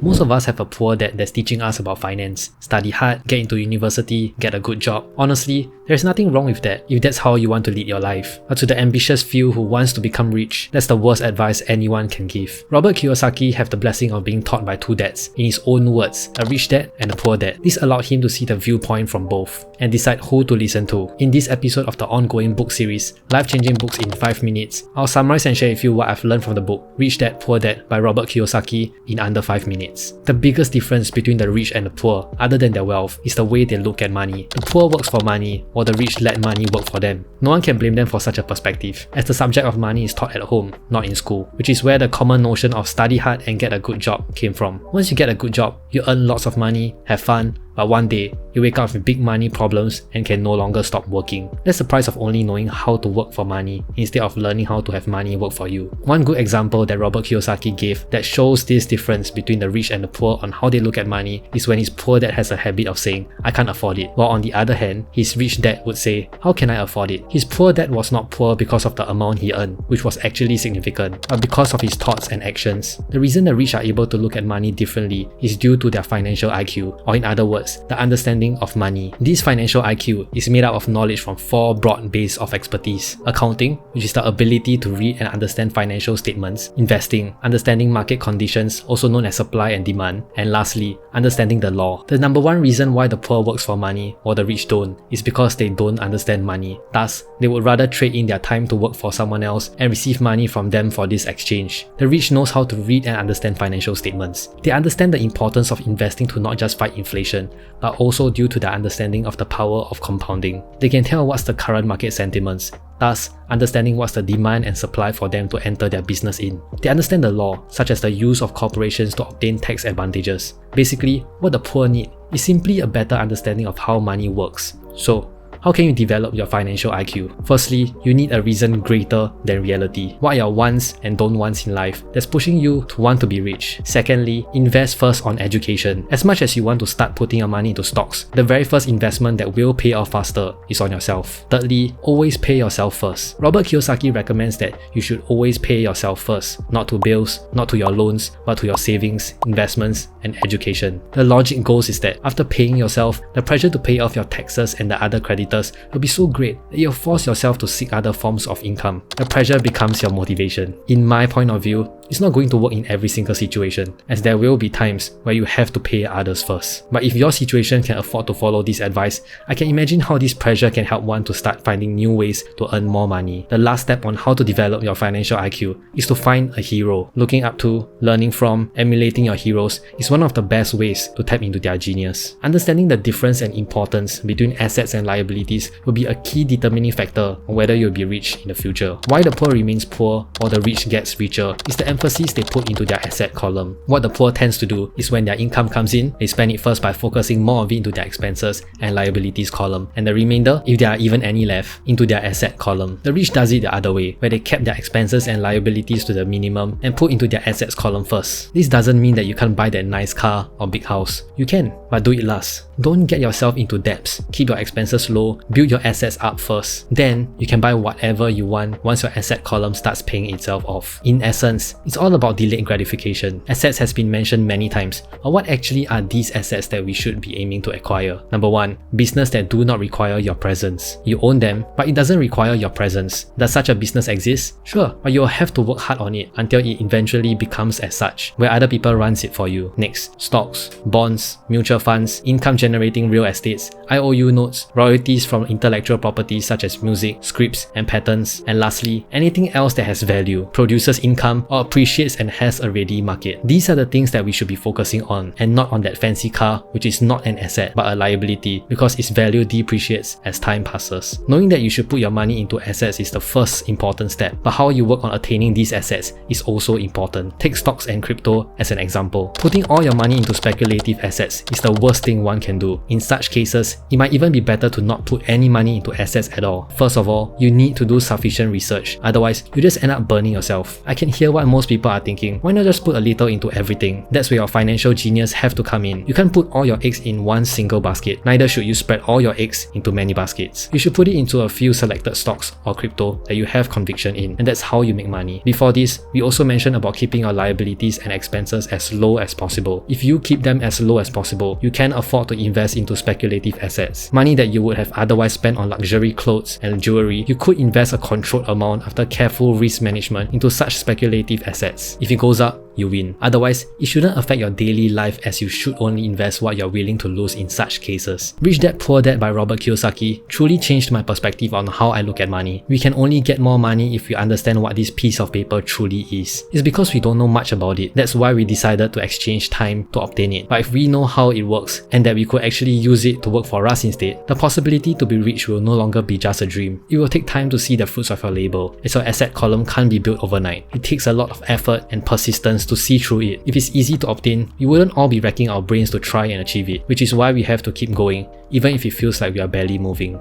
Most of us have a poor dad that's teaching us about finance. Study hard, get into university, get a good job. Honestly, there's nothing wrong with that if that's how you want to lead your life. But to the ambitious few who wants to become rich, that's the worst advice anyone can give. Robert Kiyosaki had the blessing of being taught by two dads. In his own words, a rich dad and a poor dad. This allowed him to see the viewpoint from both and decide who to listen to. In this episode of the ongoing book series, Life-Changing Books in 5 Minutes, I'll summarize and share with you what I've learned from the book Rich Dad, Poor Dad by Robert Kiyosaki in under 5 minutes. The biggest difference between the rich and the poor, other than their wealth, is the way they look at money. The poor works for money, while the rich let money work for them. No one can blame them for such a perspective, as the subject of money is taught at home, not in school, which is where the common notion of study hard and get a good job came from. Once you get a good job, you earn lots of money, have fun, but one day, you wake up with big money problems and can no longer stop working. That's the price of only knowing how to work for money instead of learning how to have money work for you. One good example that Robert Kiyosaki gave that shows this difference between the rich and the poor on how they look at money is when his poor dad has a habit of saying, "I can't afford it," while on the other hand, his rich dad would say, "How can I afford it?" His poor dad was not poor because of the amount he earned, which was actually significant, but because of his thoughts and actions. The reason the rich are able to look at money differently is due to their financial IQ, or in other words, the understanding of money. This financial IQ is made up of knowledge from 4 broad bases of expertise: accounting, which is the ability to read and understand financial statements; investing, understanding market conditions, also known as supply and demand; and lastly, understanding the law. The number one reason why the poor works for money while the rich don't is because they don't understand money. Thus, they would rather trade in their time to work for someone else and receive money from them for this exchange. The rich knows how to read and understand financial statements. They understand the importance of investing to not just fight inflation, but also due to their understanding of the power of compounding. They can tell what's the current market sentiments, thus understanding what's the demand and supply for them to enter their business in. They understand the law, such as the use of corporations to obtain tax advantages. Basically, what the poor need is simply a better understanding of how money works. So, how can you develop your financial IQ? Firstly, you need a reason greater than reality. What are your wants and don't wants in life that's pushing you to want to be rich? Secondly, invest first on education. As much as you want to start putting your money into stocks, the very first investment that will pay off faster is on yourself. Thirdly, always pay yourself first. Robert Kiyosaki recommends that you should always pay yourself first, not to bills, not to your loans, but to your savings, investments, and education. The logic goes is that after paying yourself, the pressure to pay off your taxes and the other creditors will be so great that you'll force yourself to seek other forms of income. The pressure becomes your motivation. In my point of view, it's not going to work in every single situation, as there will be times where you have to pay others first. But if your situation can afford to follow this advice, I can imagine how this pressure can help one to start finding new ways to earn more money. The last step on how to develop your financial IQ is to find a hero. Looking up to, learning from, emulating your heroes is one of the best ways to tap into their genius. Understanding the difference and importance between assets and liabilities will be a key determining factor on whether you'll be rich in the future. Why the poor remains poor or the rich gets richer is the emphasis they put into their asset column. What the poor tends to do is when their income comes in, they spend it first by focusing more of it into their expenses and liabilities column, and the remainder, if there are even any left, into their asset column. The rich does it the other way, where they kept their expenses and liabilities to the minimum and put into their assets column first. This doesn't mean that you can't buy that nice car or big house. You can, but do it last. Don't get yourself into debts. Keep your expenses low, build your assets up first. Then, you can buy whatever you want once your asset column starts paying itself off. In essence, it's all about delayed gratification. Assets has been mentioned many times, but what actually are these assets that we should be aiming to acquire? Number 1, business that do not require your presence. You own them, but it doesn't require your presence. Does such a business exist? Sure, but you'll have to work hard on it until it eventually becomes as such, where other people runs it for you. Next, stocks, bonds, mutual funds, income generating real estates, IOU notes, royalties from intellectual properties such as music, scripts, and patents, and lastly, anything else that has value, produces income, or appreciates and has a ready market. These are the things that we should be focusing on, and not on that fancy car, which is not an asset but a liability, because its value depreciates as time passes. Knowing that you should put your money into assets is the first important step, but how you work on attaining these assets is also important. Take stocks and crypto as an example. Putting all your money into speculative assets is the worst thing one can do. In such cases, it might even be better to not put any money into assets at all. First of all, you need to do sufficient research, otherwise you just end up burning yourself. I can hear what most most people are thinking, why not just put a little into everything? That's where your financial genius have to come in. You can't put all your eggs in one single basket. Neither should you spread all your eggs into many baskets. You should put it into a few selected stocks or crypto that you have conviction in, and that's how you make money. Before this, we also mentioned about keeping your liabilities and expenses as low as possible. If you keep them as low as possible, you can afford to invest into speculative assets. Money that you would have otherwise spent on luxury clothes and jewelry, you could invest a controlled amount after careful risk management into such speculative assets. If it goes up, you win. Otherwise, it shouldn't affect your daily life, as you should only invest what you're willing to lose in such cases. Rich Dad Poor Dad by Robert Kiyosaki truly changed my perspective on how I look at money. We can only get more money if we understand what this piece of paper truly is. It's because we don't know much about it. That's why we decided to exchange time to obtain it. But if we know how it works and that we could actually use it to work for us instead, the possibility to be rich will no longer be just a dream. It will take time to see the fruits of your labor, as your asset column can't be built overnight. It takes a lot of effort and persistence to see through it. If it's easy to obtain, we wouldn't all be racking our brains to try and achieve it, which is why we have to keep going, even if it feels like we are barely moving.